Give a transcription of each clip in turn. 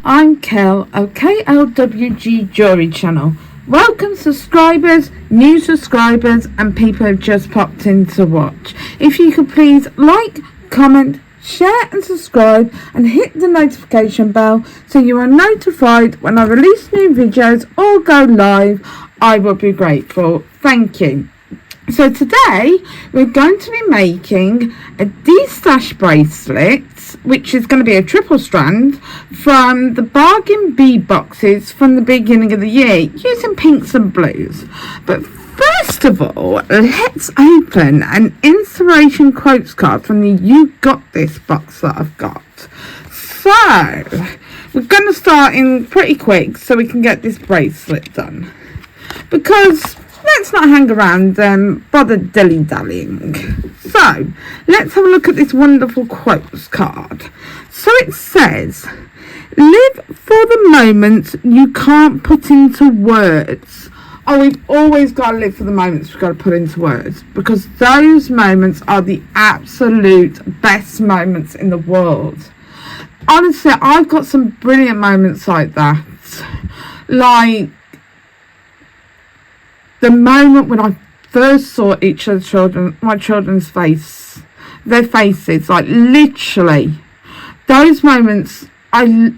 I'm Kel of KLWG Jewelry Channel. Welcome subscribers, new subscribers and people who've just popped in to watch. If you could please like, comment, share and subscribe and hit the notification bell so you are notified when I release new videos or go live, I will be grateful. Thank you. So today we're going to be making a Destash bracelet, which is going to be a triple strand from the Bargain Bead Boxes from the beginning of the year using pinks and blues. But first of all, let's open an inspiration quotes card from the You Got This box that I've got. So we're going to start in pretty quick so we can get this bracelet done, because let's not hang around and bother dilly-dallying. So, let's have a look at this wonderful quotes card. So it says, live for the moments you can't put into words. Oh, we've always got to live for the moments we've got to put into words, because those moments are the absolute best moments in the world. Honestly, I've got some brilliant moments like that. Like the moment when I first saw each of the children, my children's their faces, like literally, those moments, I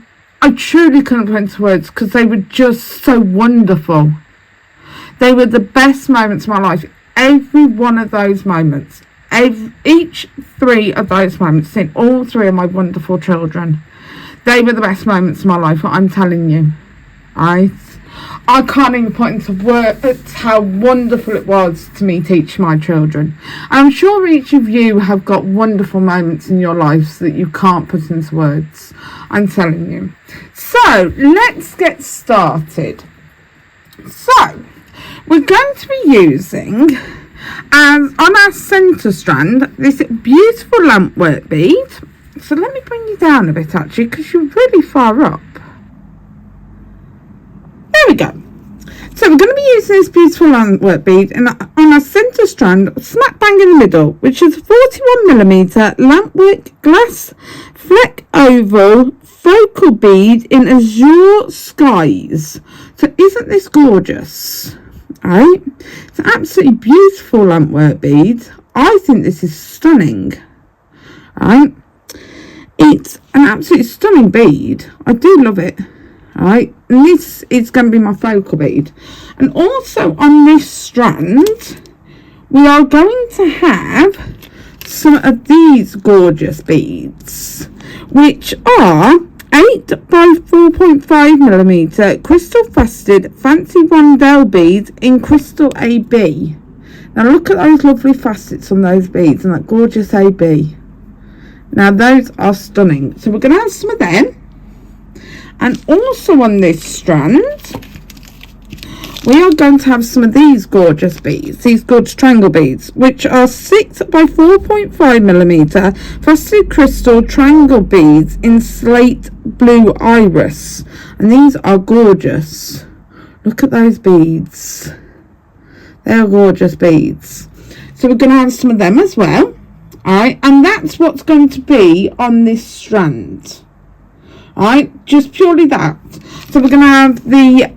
truly couldn't put into words because they were just so wonderful. They were the best moments of my life. Every one of those moments, each three of those moments, seeing all three of my wonderful children, they were the best moments of my life, what I'm telling you, right? I can't even put into words how wonderful it was to me teach my children. I'm sure each of you have got wonderful moments in your lives that you can't put into words. I'm telling you. So let's get started. So we're going to be using, as on our centre strand, this beautiful lampwork bead. So let me bring you down a bit actually, because you're really far up. There we go. So we're going to be using this beautiful lampwork bead on our centre strand, smack bang in the middle, which is a 41mm lampwork glass fleck oval focal bead in azure skies. So isn't this gorgeous? Alright, it's an absolutely beautiful lampwork bead. I think this is stunning. Alright, it's an absolutely stunning bead. I do love it. Alright, and this is going to be my focal bead. And also on this strand, we are going to have some of these gorgeous beads, which are 8 by 4.5mm crystal faceted fancy rondelle beads in crystal AB. Now look at those lovely facets on those beads and that gorgeous AB. Now those are stunning. So we're going to have some of them. And also on this strand, we are going to have some of these gorgeous beads, these gorgeous triangle beads, which are 6 by 4.5mm faceted crystal triangle beads in slate blue iris. And these are gorgeous. Look at those beads. They're gorgeous beads. So we're going to have some of them as well. Alright, and that's what's going to be on this strand. Alright, just purely that. So we're going to have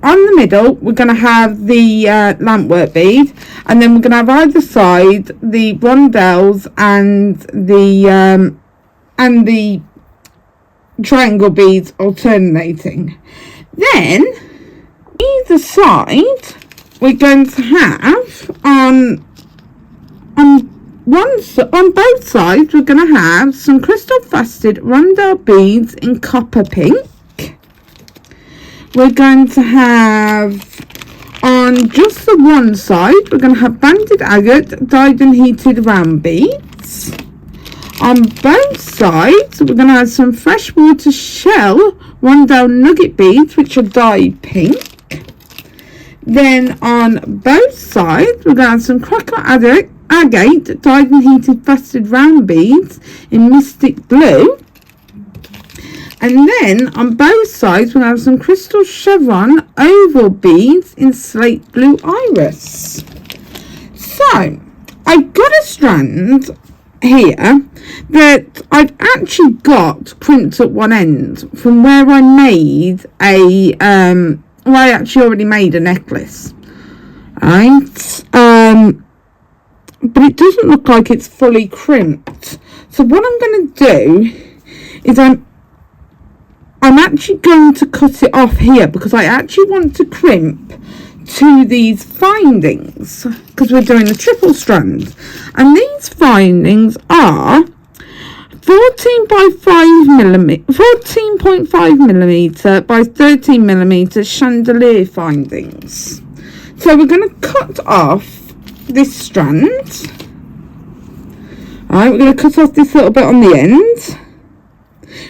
on the middle, we're going to have the lampwork bead, and then we're going to have either side the rondelles and the triangle beads alternating. Then either side we're going to have on both sides, we're going to have some crystal faceted rondelle beads in copper pink. We're going to have on just the one side, we're going to have banded agate dyed and heated round beads. On both sides, we're going to have some freshwater shell rondelle nugget beads, which are dyed pink. Then on both sides, we're going to have some crackle agate dyed and heated faceted round beads in mystic blue. And then on both sides we'll have some crystal chevron oval beads in slate blue iris. So I've got a strand here that I've actually got crimped at one end from where I made a well, I actually already made a necklace, right? But it doesn't look like it's fully crimped. So what I'm going to do is I'm actually going to cut it off here, because I actually want to crimp to these findings, because we're doing a triple strand, and these findings are 14.5 millimeter by 13 millimeter chandelier findings. So we're going to cut off this strand. Alright, we're going to cut off this little bit on the end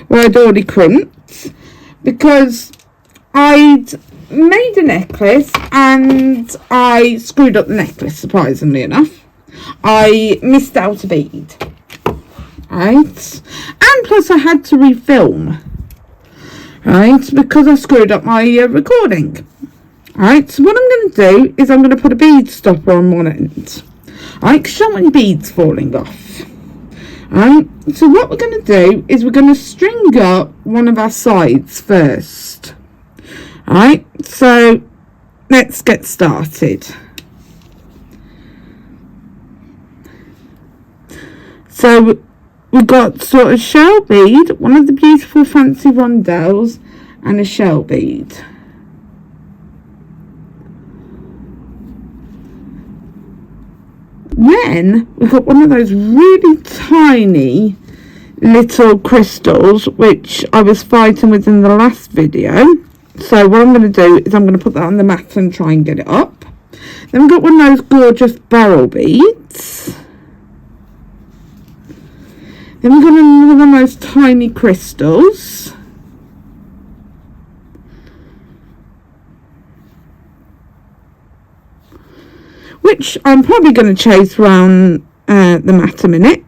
where I'd already crimped, because I'd made a necklace and I screwed up the necklace, surprisingly enough. I missed out a bead, right? And plus I had to refilm, right, because I screwed up my recording. Alright, so what I'm going to do is I'm going to put a bead stopper on one end, alright, because you don't want your beads falling off. Alright, so what we're going to do is we're going to string up one of our sides first. Alright, so let's get started. So we've got sort of shell bead, one of the beautiful fancy rondelles, and a shell bead. Then we've got one of those really tiny little crystals, which I was fighting with in the last video. So what I'm going to do is I'm going to put that on the mat and try and get it up. Then we've got one of those gorgeous barrel beads. Then we've got another one of those tiny crystals. Which I'm probably going to chase around the mat a minute.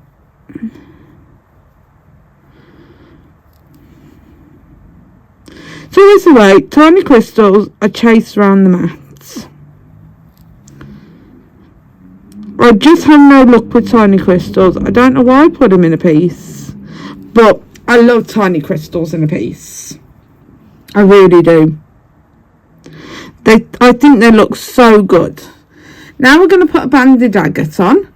So this way, tiny crystals are chased around the mats. I just have no luck with tiny crystals. I don't know why I put them in a piece, but I love tiny crystals in a piece. I really do. I think they look so good. Now we're going to put a banded agate on,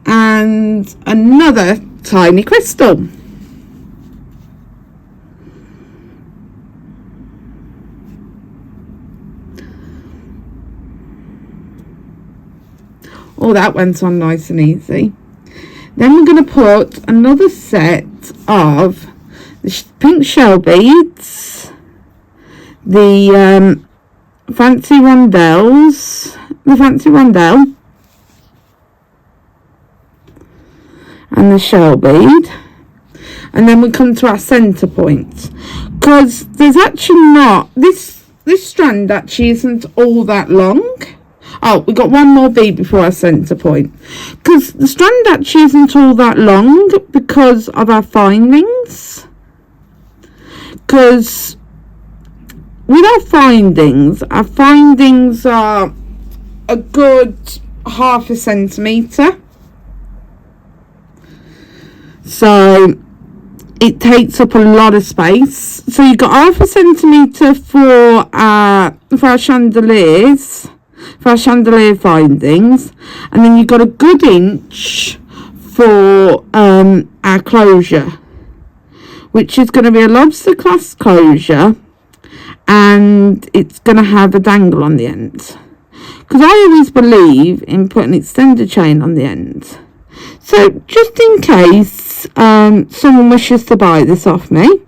and another tiny crystal. Oh, that went on nice and easy. Then we're going to put another set of the pink shell beads, the fancy rondelles, and the shell bead, and then we come to our center point, because there's actually not this strand actually isn't all that long. Oh, we got one more bead before our center point, because the strand actually isn't all that long because of our findings. Because with our findings are a good 1/2 centimetre. So it takes up a lot of space. So you've got 1/2 centimetre for our chandeliers, for our chandelier findings, and then you've got a good inch for our closure, which is going to be a lobster clasp closure, and it's going to have a dangle on the end, because I always believe in putting extender chain on the end. So just in case someone wishes to buy this off me,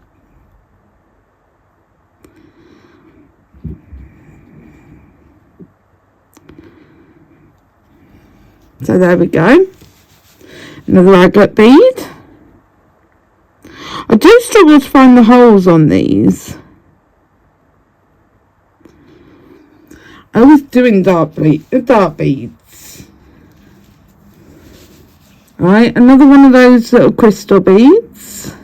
so there we go, another agate bead. I do struggle to find the holes on these. I was doing dark beads. Alright, another one of those little crystal beads.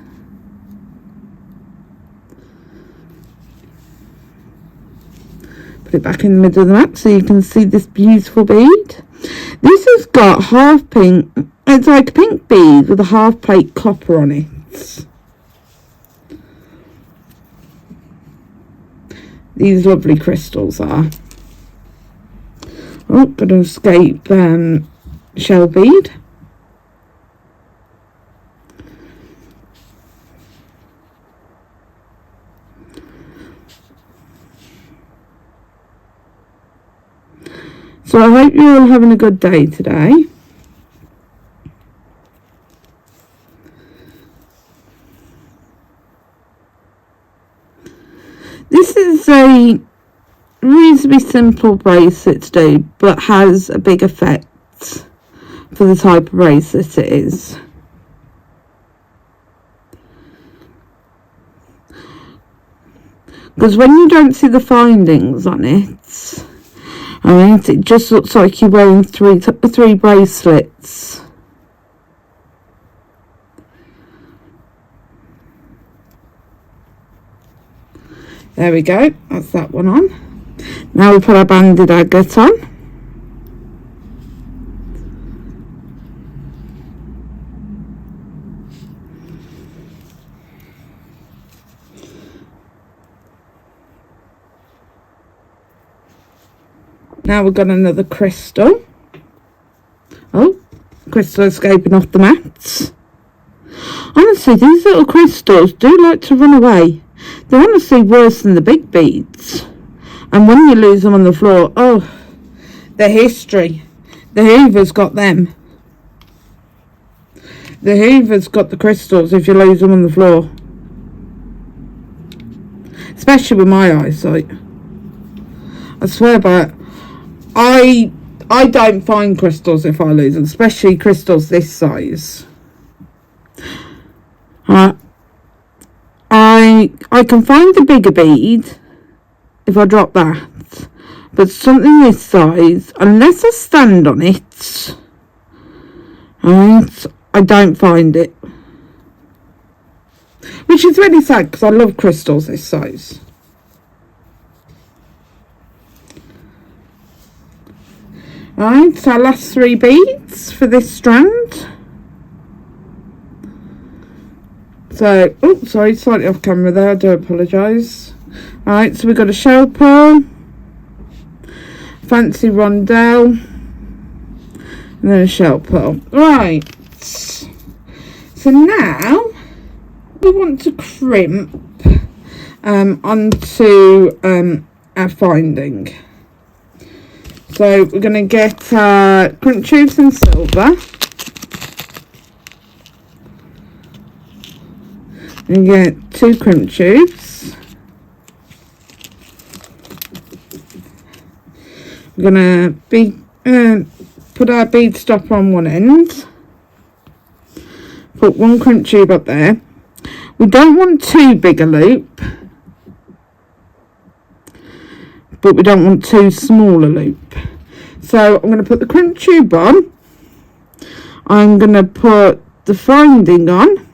Put it back in the middle of the map so you can see this beautiful bead. This has got half pink. It's like a pink bead with a half plate copper on it. These lovely crystals are. Oh, got to escape shell bead. So I hope you're all having a good day today. This is a reasonably simple bracelet to do, but has a big effect for the type of bracelet it is. Because when you don't see the findings on it, it just looks like you're wearing three bracelets. There we go, that's that one on. Now we put our banded agate on. Now we've got another crystal. Oh, crystal escaping off the mats. Honestly, these little crystals do like to run away. They're honestly worse than the big beads. And when you lose them on the floor, oh, the history. The Hoover's got them. The Hoover's got the crystals if you lose them on the floor. Especially with my eyesight. I swear by it. I don't find crystals if I lose them, especially crystals this size. I can find the bigger bead if I drop that, but something this size, unless I stand on it, I don't find it. Which is really sad because I love crystals this size. Right, so our last 3 beads for this strand. So, oh, sorry, slightly off camera there, I do apologise. Alright, so we've got a shell pearl, fancy rondelle, and then a shell pearl. Right, so now we want to crimp onto our finding. So we're going to get crimp tubes in silver. And get 2 crimp tubes. We're going to put our bead stopper on one end. Put 1 crimp tube up there. We don't want too big a loop, but we don't want too small a loop. So I'm going to put the crimp tube on. I'm going to put the finding on.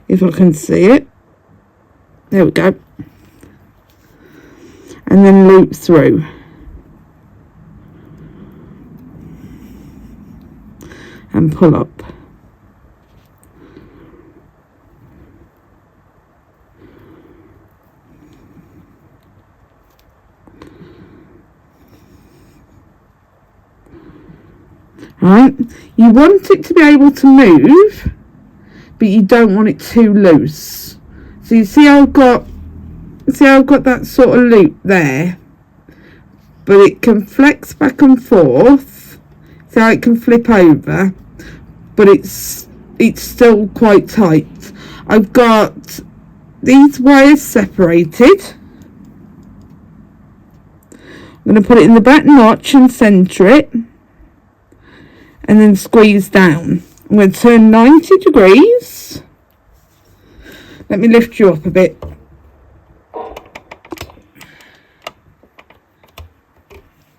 If I can see it. There we go. And then loop through. And pull up. Right, you want it to be able to move, but you don't want it too loose. So you see how I've got that sort of loop there, but it can flex back and forth. See how it can flip over, but it's still quite tight. I've got these wires separated. I'm going to put it in the back notch and centre it, and then squeeze down. I'm going to turn 90 degrees. Let me lift you up a bit.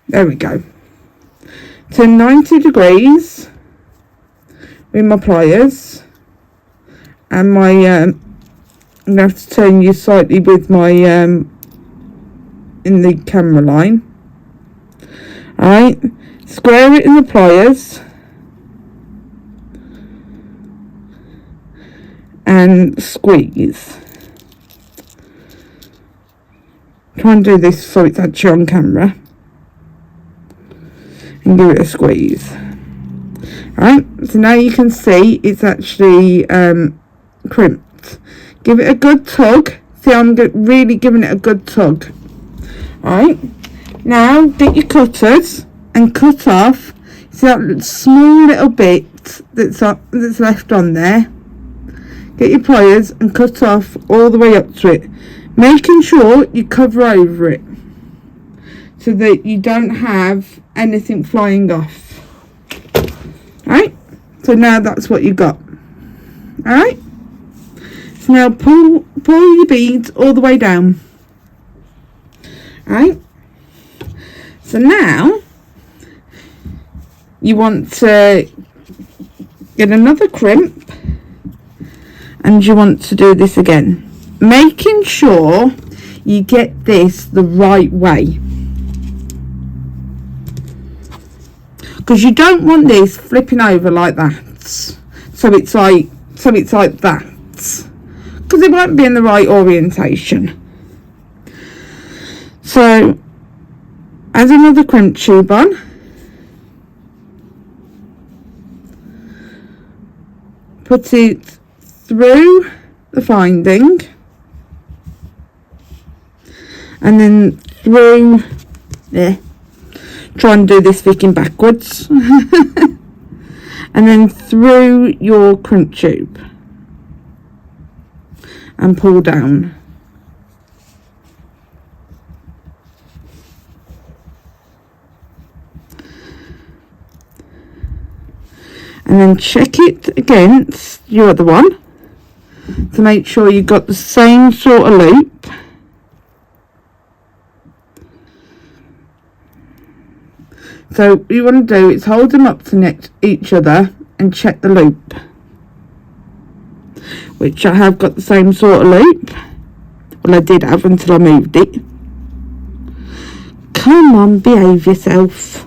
There we go. Turn 90 degrees with my pliers and my I'm going to have to turn you slightly with my in the camera line. Alright, square it in the pliers and squeeze. Try and do this so it's actually on camera, and give it a squeeze. Alright, so now you can see it's actually crimped. Give it a good tug. See, I'm really giving it a good tug. Alright, now get your cutters and cut off. See that small little bit that's left on there? Get your pliers and cut off all the way up to it, making sure you cover over it so that you don't have anything flying off. Alright, so now that's what you got. Alright, so now pull your beads all the way down. Alright, so now you want to get another crimp, and you want to do this again, making sure you get this the right way, because you don't want this flipping over like that, so it's like that, because it won't be in the right orientation. So add another crimp tube on, put it through the finding, and then through there. Try and do this vicking backwards. And then through your crimp tube and pull down. And then check it against your other one to make sure you've got the same sort of loop. So what you want to do is hold them up to each other and check the loop, which I have got the same sort of loop. Well, I did have until I moved it. Come on, behave yourself.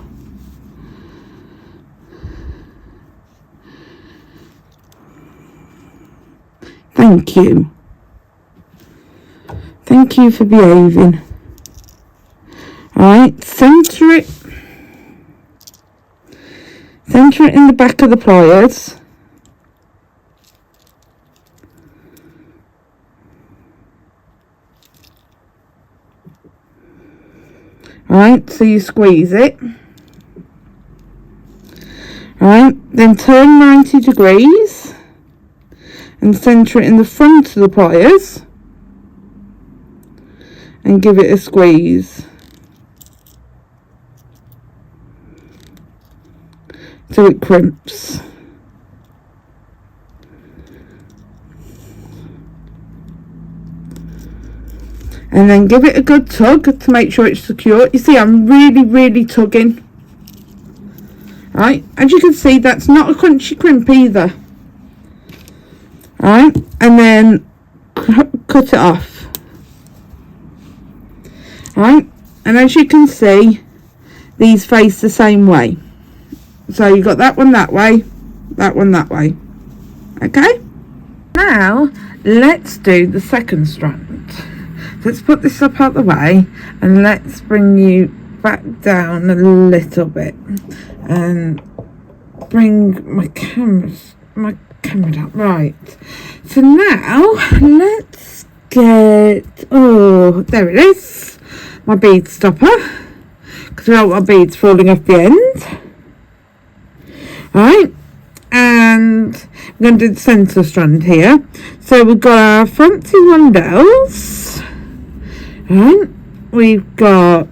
Thank you. Thank you for behaving. Alright, centre it. Centre it in the back of the pliers. Alright, so you squeeze it. Alright, then turn 90 degrees and centre it in the front of the pliers and give it a squeeze so it crimps. And then give it a good tug to make sure it's secure. You see, I'm really tugging. Right, as you can see, that's not a crunchy crimp either. Right, and then cut it off. Right, and as you can see, these face the same way. So you got that one that way, that one that way. Okay, now let's do the second strand. Let's put this up out the way and let's bring you back down a little bit and bring my camera down. Right, so now let's get, oh, there it is, my bead stopper, because we don't want beads falling off the end. Right, and I'm going to do the centre strand here. So we've got our front two rondelles. Right, we've got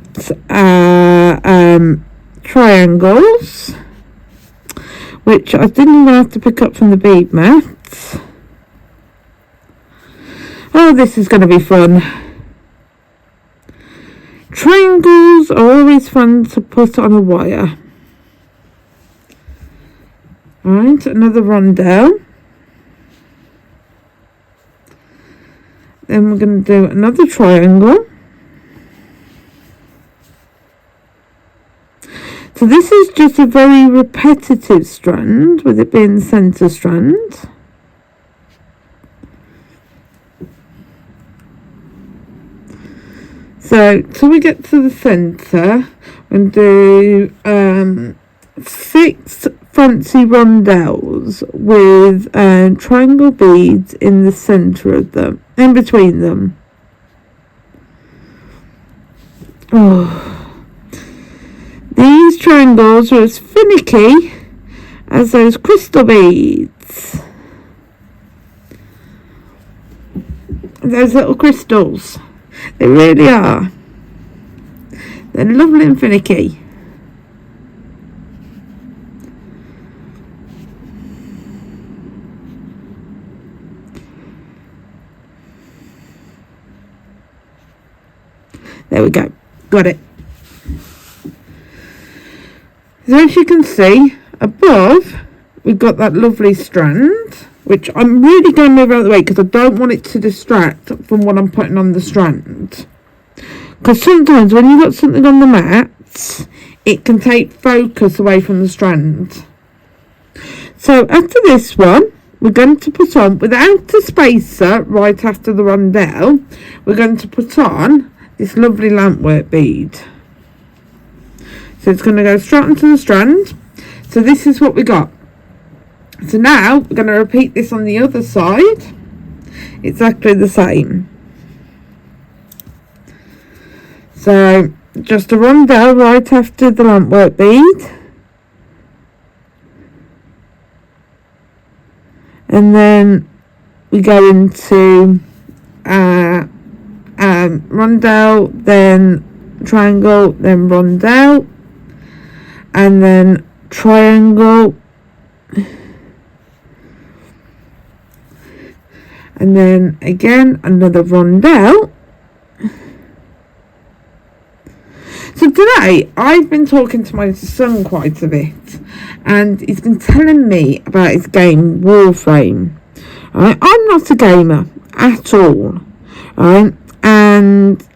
triangles, which I didn't even have to pick up from the bead mats. Oh, this is going to be fun. Triangles are always fun to put on a wire. Right, another rondelle. Then we're going to do another triangle. So this is just a very repetitive strand, with it being the centre strand. So till we get to the centre, and do 6 fancy rondelles with triangle beads in the centre of them, in between them. These triangles are as finicky as those crystal beads. Those little crystals. They really are. They're lovely and finicky. There we go. Got it. So as you can see, above, we've got that lovely strand, which I'm really going to move out of the way because I don't want it to distract from what I'm putting on the strand. Because sometimes when you've got something on the mat, it can take focus away from the strand. So after this one, we're going to put on, without a spacer right after the rondelle, we're going to put on this lovely lampwork bead. So it's going to go straight onto the strand. So this is what we got. So now we're going to repeat this on the other side. Exactly the same. So just a rondelle right after the lampwork bead. And then we go into rondelle, then triangle, then rondelle, and then triangle, and then again another rondelle. So today I've been talking to my son quite a bit, and he's been telling me about his game Warframe. Right? I'm not a gamer at all, right? And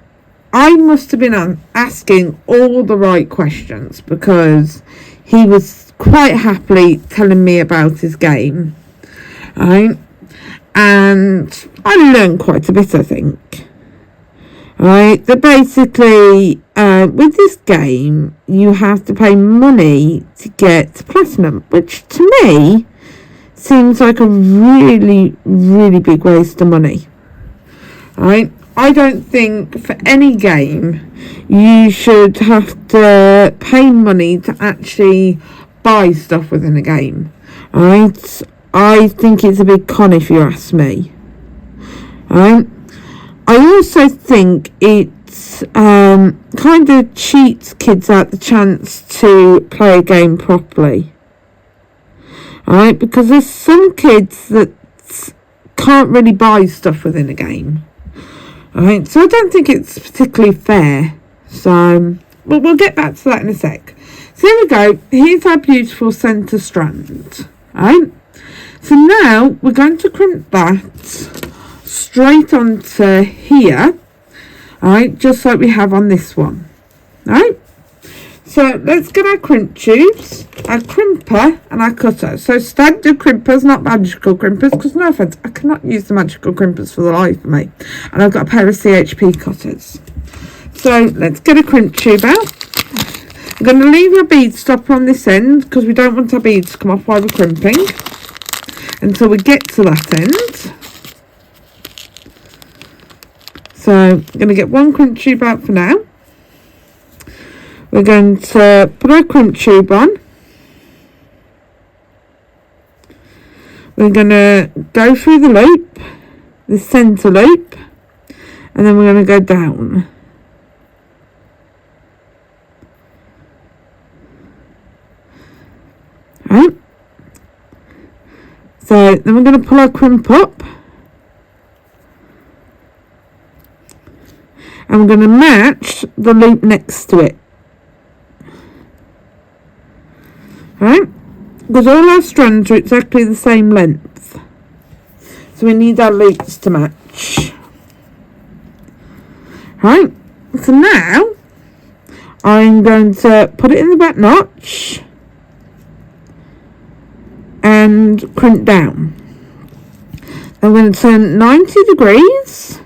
I must have been asking all the right questions, because he was quite happily telling me about his game, right? And I learned quite a bit, I think. Right, that basically with this game you have to pay money to get platinum, which to me seems like a really, really big waste of money. Right, I don't think for any game you should have to pay money to actually buy stuff within a game. Right, I think it's a big con if you ask me. Right. I also think it's kind of cheats kids out the chance to play a game properly. Alright, because there's some kids that can't really buy stuff within a game. Alright, so I don't think it's particularly fair. So, we'll get back to that in a sec. So here we go. Here's our beautiful centre strand. Alright, so now we're going to crimp that straight onto here, alright, just like we have on this one. Alright, so let's get our crimp tubes, our crimper and our cutter. So standard crimpers, not magical crimpers, because no offence, I cannot use the magical crimpers for the life of me, and I've got a pair of CHP cutters. So let's get a crimp tube out. I'm going to leave our bead stopper on this end, because we don't want our beads to come off while we're crimping until we get to that end. So I'm going to get one crimp tube out for now. We're going to put our crimp tube on. We're going to go through the loop, the centre loop, and then we're going to go down. Right. So then we're going to pull our crimp up. And we're going to match the loop next to it. Right? Because all our strands are exactly the same length. So we need our loops to match. Right, so now I'm going to put it in the back notch and crimp down. I'm going to turn 90 degrees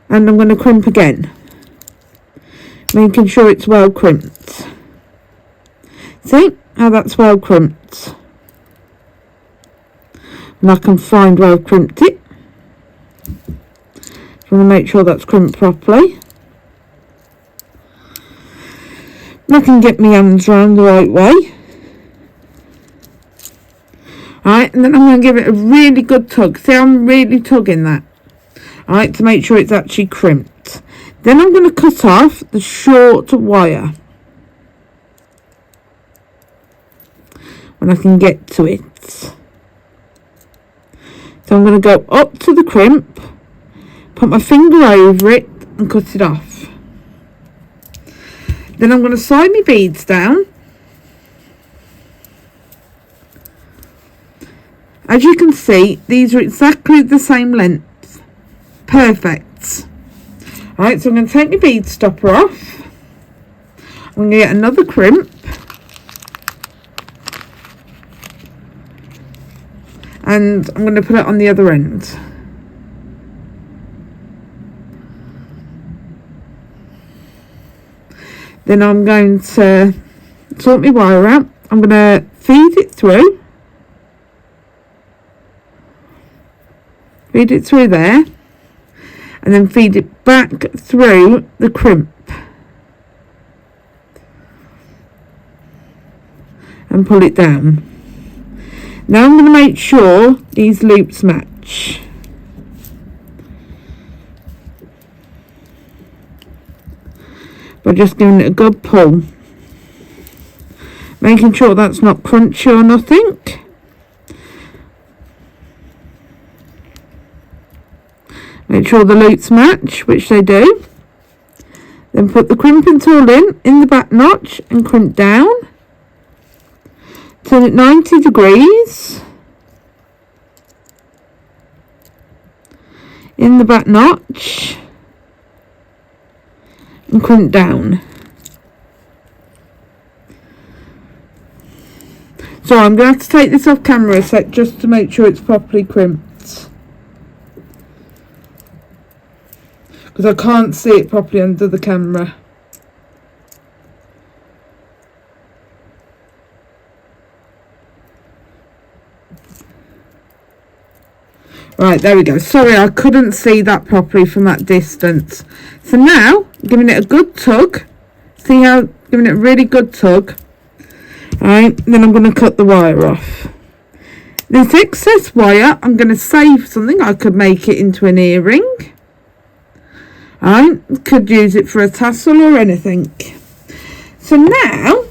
and I'm going to crimp again, making sure it's well crimped. See how that's well crimped? And I can find where I've crimped it. I want to make sure that's crimped properly. And I can get my hands around the right way. Alright, and then I'm going to give it a really good tug. See, I'm really tugging that. Alright, to make sure it's actually crimped. Then I'm going to cut off the short wire when I can get to it. So I'm going to go up to the crimp, put my finger over it and cut it off. Then I'm going to slide my beads down. As you can see, these are exactly the same length. Perfect. Alright, so I'm going to take my bead stopper off. I'm going to get another crimp. And I'm going to put it on the other end. Then I'm going to sort my wire out. I'm going to feed it through. Feed it through there. And then feed it back through the crimp. And pull it down. Now I'm going to make sure these loops match. By just giving it a good pull. Making sure that's not crunchy or nothing. Make sure the loops match, which they do. Then put the crimping tool in the back notch and crimp down. Turn it 90 degrees. In the back notch. And crimp down. So I'm going to have to take this off camera a sec just to make sure it's properly crimped. Because I can't see it properly under the camera. Right, there we go. Sorry, I couldn't see that properly from that distance. So now, giving it a good tug. See how, giving it a really good tug. Right, then I'm going to cut the wire off. This excess wire, I'm going to save something. I could make it into an earring. Right, could use it for a tassel or anything. So now,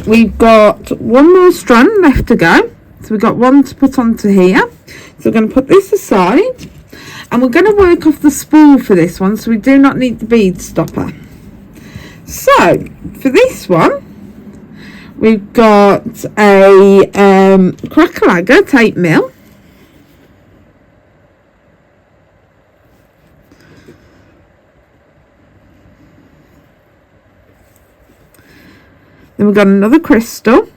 we've got one more strand left to go. So we've got one to put onto here. So we're going to put this aside. And we're going to work off the spool for this one. So we do not need the bead stopper. So, for this one, we've got a cracker tape mill. Then we've got another crystal.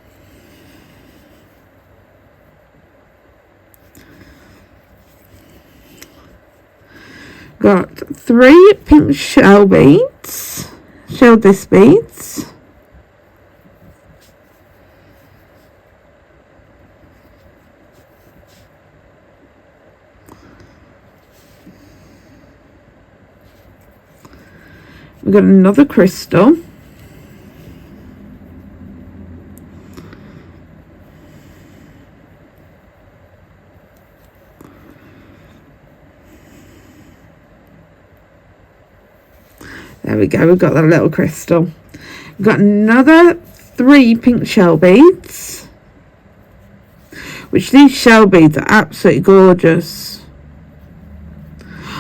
Got 3 pink shell beads, shell disc beads. We've got another crystal. There we go, we've got that little crystal. We've got another 3 pink shell beads. Which these shell beads are absolutely gorgeous.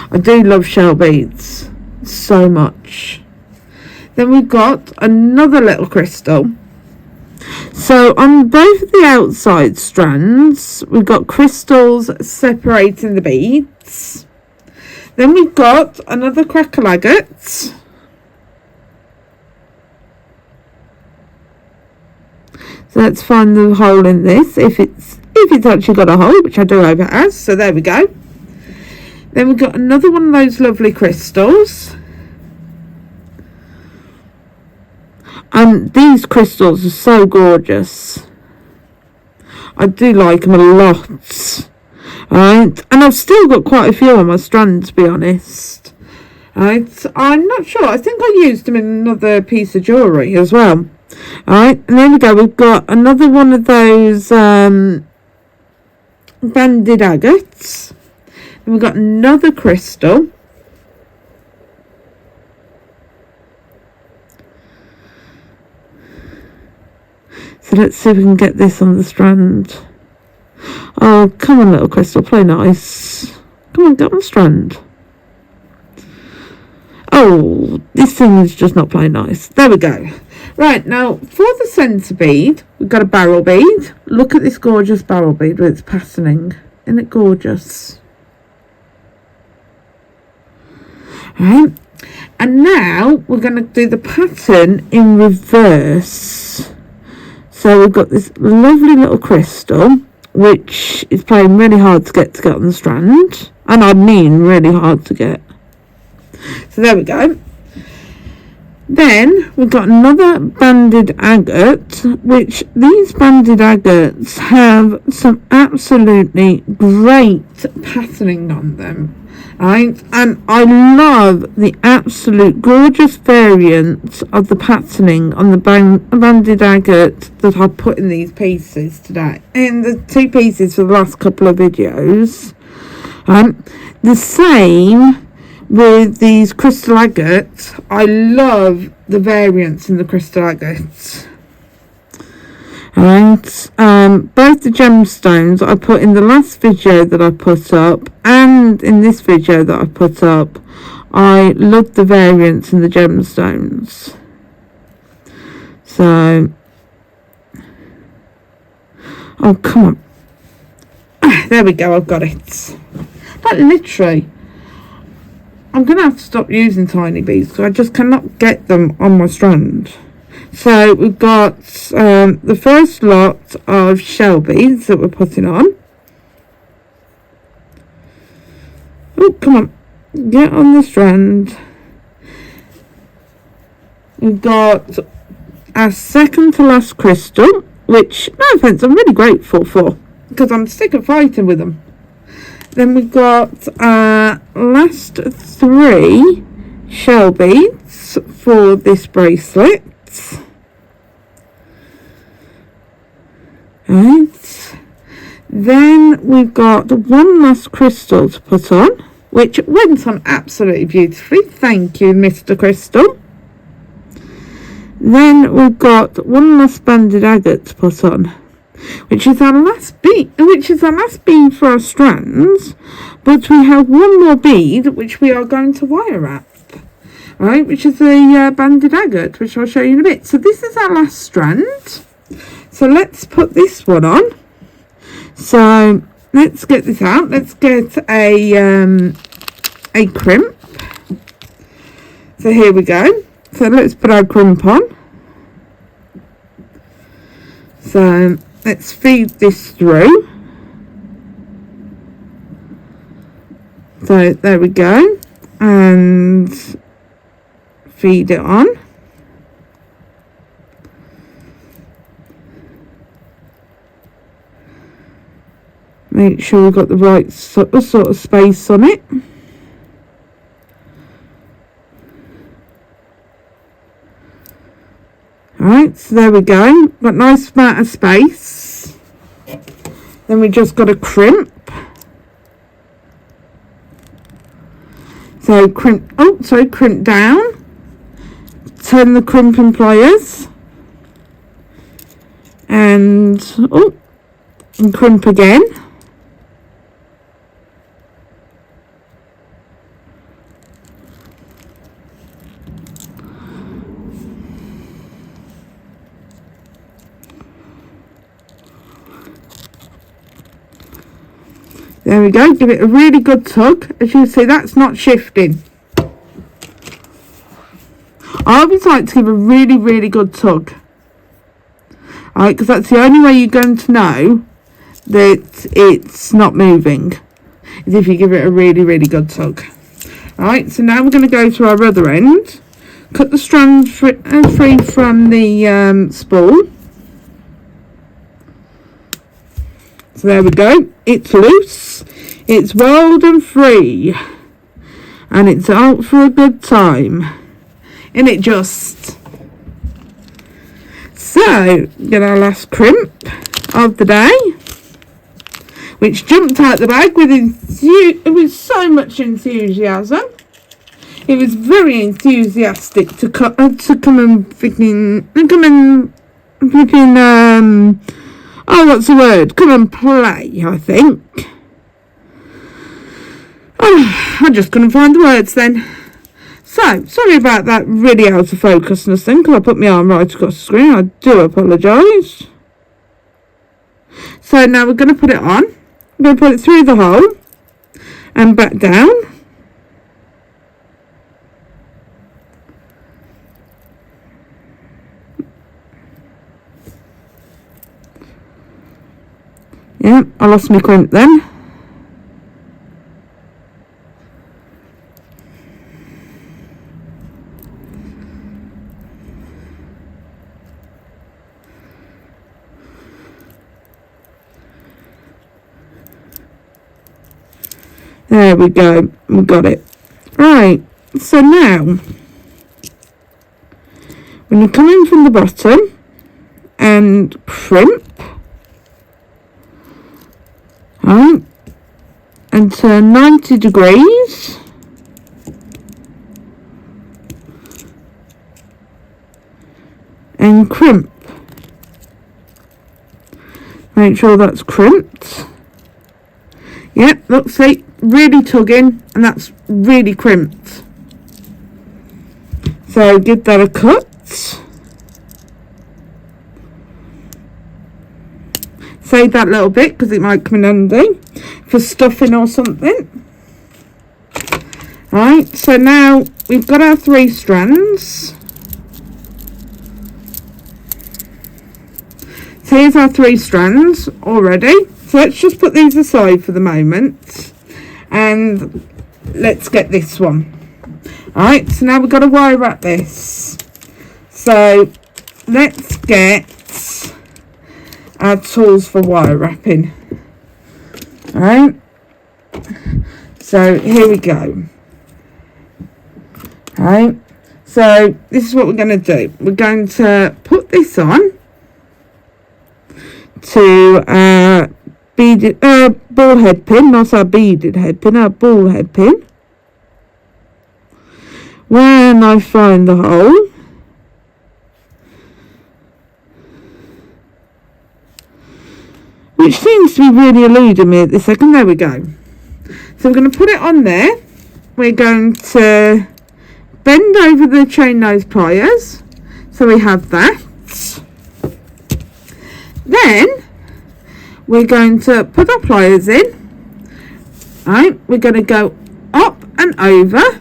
I do love shell beads so much. Then we've got another little crystal. So on both of the outside strands, we've got crystals separating the beads. Then we've got another crackle agate. So let's find the hole in this, if it's actually got a hole, which I do hope it has. So there we go. Then we've got another one of those lovely crystals. And these crystals are so gorgeous. I do like them a lot. Right, and I've still got quite a few on my strand, to be honest. Right, I'm not sure. I think I used them in another piece of jewellery as well. Alright, and there we go. We've got another one of those banded agates. And we've got another crystal. So let's see if we can get this on the strand. Oh, come on, little crystal, play nice. Come on, get on the strand. Oh, this thing is just not playing nice. There we go. Right, now, for the centre bead, we've got a barrel bead. Look at this gorgeous barrel bead with its patterning. Isn't it gorgeous? Right, and now we're going to do the pattern in reverse. So we've got this lovely little crystal, which is playing really hard to get on the strand. And I mean really hard to get. So there we go. Then we've got another banded agate, which these banded agates have some absolutely great patterning on them. Right? And I love the absolute gorgeous variant of the patterning on the banded agate that I put in these pieces today. In the two pieces for the last couple of videos. The same with these crystal agates. I love the variants in the crystal agates. And both the gemstones I put in the last video that I put up and in this video that I put up, I love the variants in the gemstones. So, oh come on, there we go, I've got it. But literally, I'm going to have to stop using tiny beads because I just cannot get them on my strand. So we've got the first lot of shell beads that we're putting on. Oh, come on. Get on the strand. We've got our second to last crystal, which, no offence, I'm really grateful for because I'm sick of fighting with them. Then we've got our last three shell beads for this bracelet. Right. Then we've got one last crystal to put on, which went on absolutely beautifully. Thank you, Mr. Crystal. Then we've got one last banded agate to put on, which is our last bead, for our strands, but we have one more bead which we are going to wire wrap, right, which is the banded agate, which I'll show you in a bit. So this is our last strand, so let's put this one on. So let's get this out. Let's get a crimp. So here we go. So let's put our crimp on. So let's feed this through. So there we go. And feed it on. Make sure we've got the right sort of space on it. Alright, so there we go. Got a nice amount of space. Then we just got to crimp. So crimp down. Turn the crimping pliers. And crimp again. There we go. Give it a really good tug. As you can see, that's not shifting. I always like to give a really, really good tug. Alright, because that's the only way you're going to know that it's not moving, is if you give it a really, really good tug. Alright, so now we're going to go to our other end. Cut the strand free from the spool. So there we go. It's loose. It's wild and free. And it's out for a good time. And it just... So, get our last crimp of the day, which jumped out the bag with so much enthusiasm. It was very enthusiastic to come and freaking oh, what's the word? Come and play, I think. Oh, I just couldn't find the words then. So, sorry about that really out of focusness thing, because I put my arm right across the screen. I do apologise. So now we're going to put it on. I'm going to put it through the hole and back down. Yeah, I lost my crimp then. There we go, we got it. Right, so now, when you come in from the bottom and crimp, right, and turn 90 degrees, and crimp. Make sure that's crimped. Yep, look, see, really tugging, and that's really crimped. So give that a cut. Save that little bit because it might come in handy for stuffing or something. Right, so now we've got our 3 strands. So here's our 3 strands already. So let's just put these aside for the moment. And let's get this one. Alright, so now we've got to wire wrap this. So let's get our tools for wire wrapping. Alright, so here we go. Alright, so this is what we're going to do. We're going to put this on to beaded ball head pin, not our beaded head pin, our ball head pin. When I find the hole, which seems to be really eluding me at this second. There we go. So we're going to put it on there. We're going to bend over the chain nose pliers, so we have that. Then we're going to put our pliers in. Right, we're going to go up and over.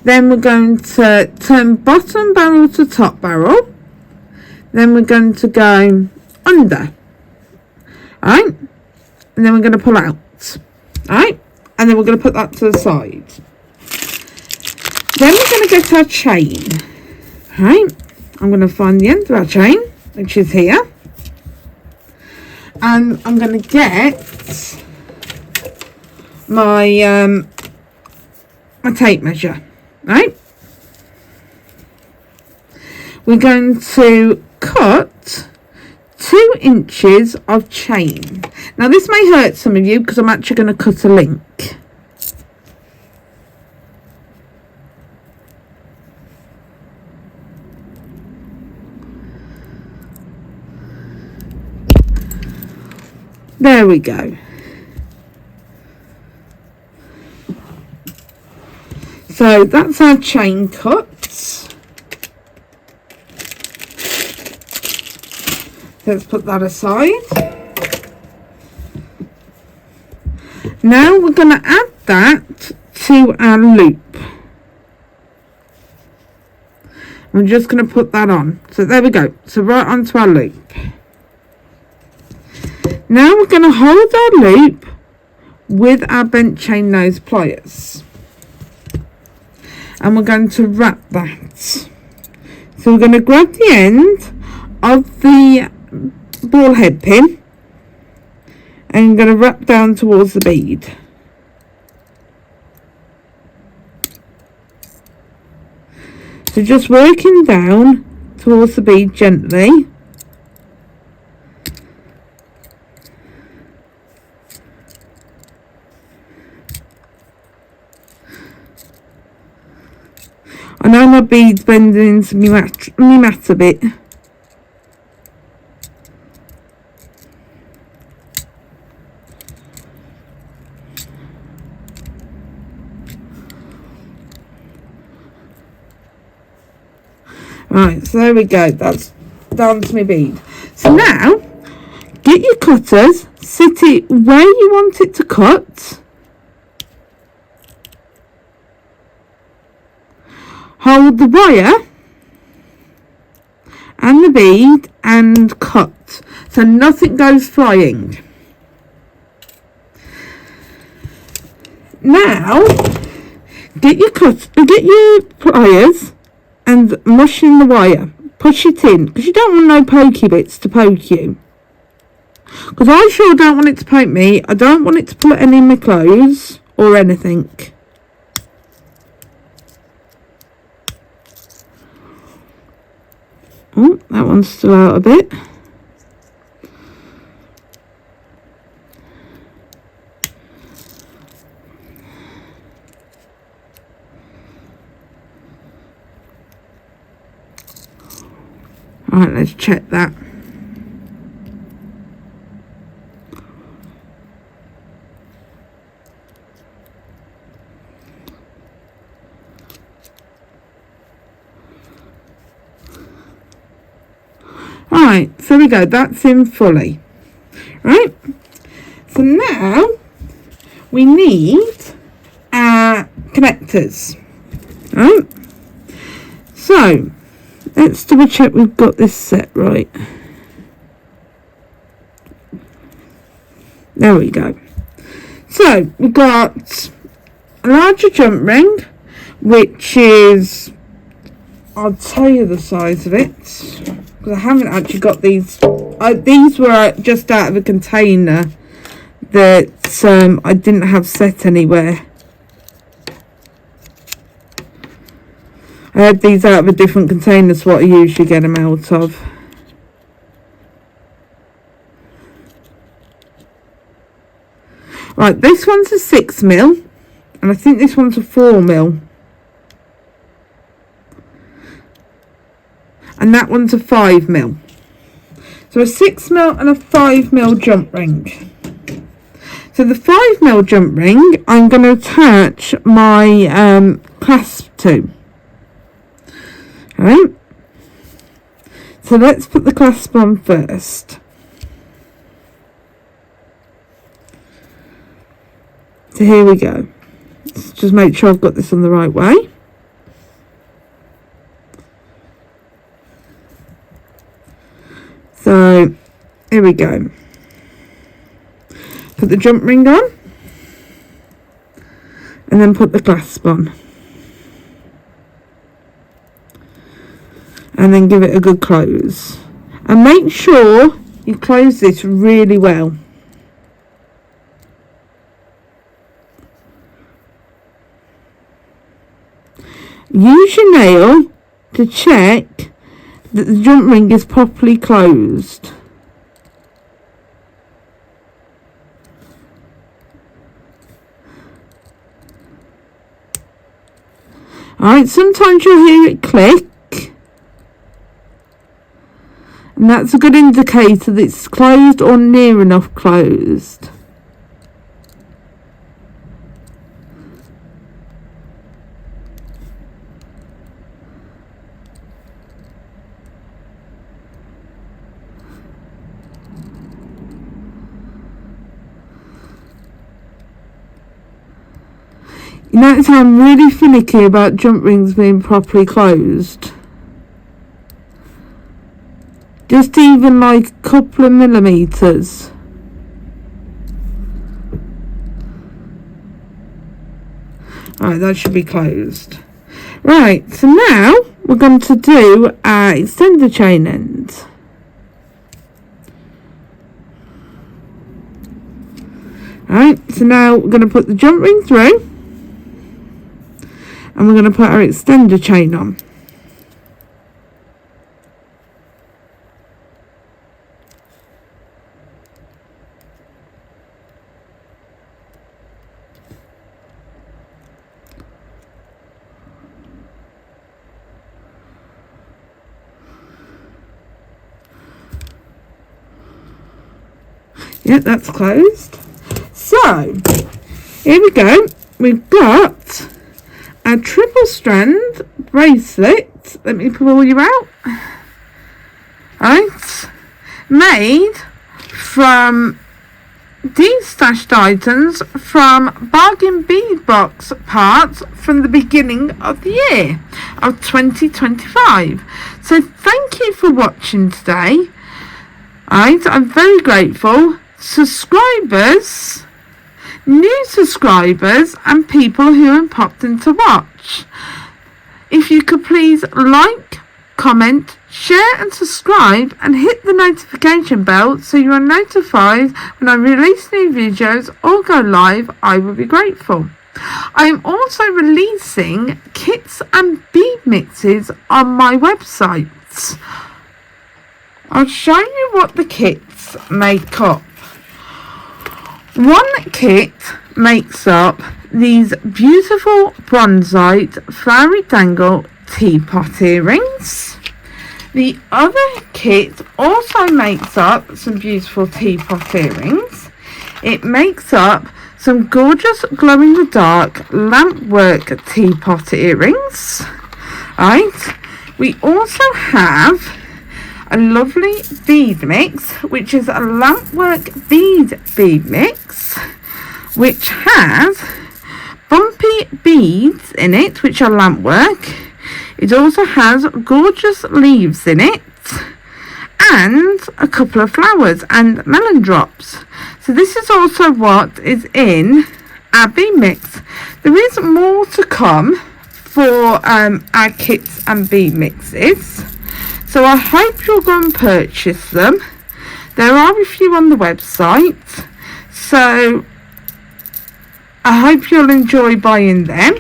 Then we're going to turn bottom barrel to top barrel. Then we're going to go under. Alright, and then we're going to pull out. Alright, and then we're going to put that to the side. Then we're going to get our chain. Alright, I'm going to find the end of our chain, which is here. And I'm going to get my my tape measure. Right, we're going to cut 2 inches of chain. Now this may hurt some of you because I'm actually going to cut a link. There we go. So that's our chain cut. Let's put that aside. Now we're going to add that to our loop. I'm just going to put that on. So there we go. So right onto our loop. Now we're going to hold our loop with our bent chain nose pliers. And we're going to wrap that. So we're going to grab the end of the ball head pin and I'm going to wrap down towards the bead. So just working down towards the bead gently. I know my bead's bending into me mat a bit. Right, so there we go. That's down to my bead. So now, get your cutters, sit it where you want it to cut. Hold the wire and the bead and cut so nothing goes flying. Now get your pliers and mush in the wire. Push it in because you don't want no pokey bits to poke you. Because I sure don't want it to poke me. I don't want it to pull any in my clothes or anything. Oh, that one's still out a bit. Right, let's check that. Right, so we go, that's in fully. Right, so now we need our connectors. Right, so let's double check we've got this set right. There we go. So we've got a larger jump ring, which is, I'll tell you the size of it, because I haven't actually got these. These were just out of a container that I didn't have set anywhere. I had these out of a different container, so what I usually get them out of. Right, this one's a 6mm, and I think this one's a 4mm. And that one's a 5mm. So a 6mm and a 5mm jump ring. So the 5mm jump ring, I'm going to attach my clasp to. Alright. So let's put the clasp on first. So here we go. Let's just make sure I've got this on the right way. So here we go. Put the jump ring on and then put the clasp on. And then give it a good close. And make sure you close this really well. Use your nail to check that the jump ring is properly closed. Alright, sometimes you'll hear it click. And that's a good indicator that it's closed or near enough closed. You notice how I'm really finicky about jump rings being properly closed. Just even like a couple of millimeters. Alright, that should be closed. Right, so now we're going to do our extender chain end. Alright, so now we're going to put the jump ring through. And we're going to put our extender chain on. Yep, that's closed. So, here we go. We've got a triple strand bracelet. Let me pull you out. Right. Made from destashed items from Bargain Bead Box parts from the beginning of the year of 2025. So thank you for watching today. Right, I'm very grateful. Subscribers, new subscribers and people who have popped in to watch. If you could please like, comment, share and subscribe and hit the notification bell so you are notified when I release new videos or go live, I will be grateful. I am also releasing kits and bead mixes on my website. I'll show you what the kits make up. One kit makes up these beautiful bronzite flowery dangle teapot earrings. The other kit also makes up some beautiful teapot earrings. It makes up some gorgeous glow in the dark lamp work teapot earrings. Right. We also have a lovely bead mix, which is a lampwork bead mix, which has bumpy beads in it, which are lampwork. It also has gorgeous leaves in it, and a couple of flowers and melon drops. So this is also what is in our bead mix. There is more to come for our kits and bead mixes. So I hope you'll go and purchase them. There are a few on the website. So I hope you'll enjoy buying them.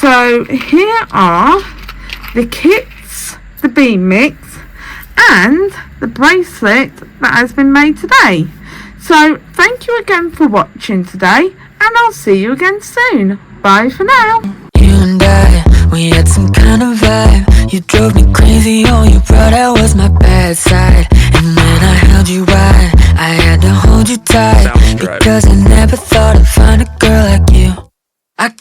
So here are the kits, the bead mix and the bracelet that has been made today. So thank you again for watching today and I'll see you again soon. Bye for now. You and I, we had some kind of vibe. You drove me crazy, all you brought out was my bad side. And when I held you wide, I had to hold you tight. Because I never thought I'd find a girl like you. I could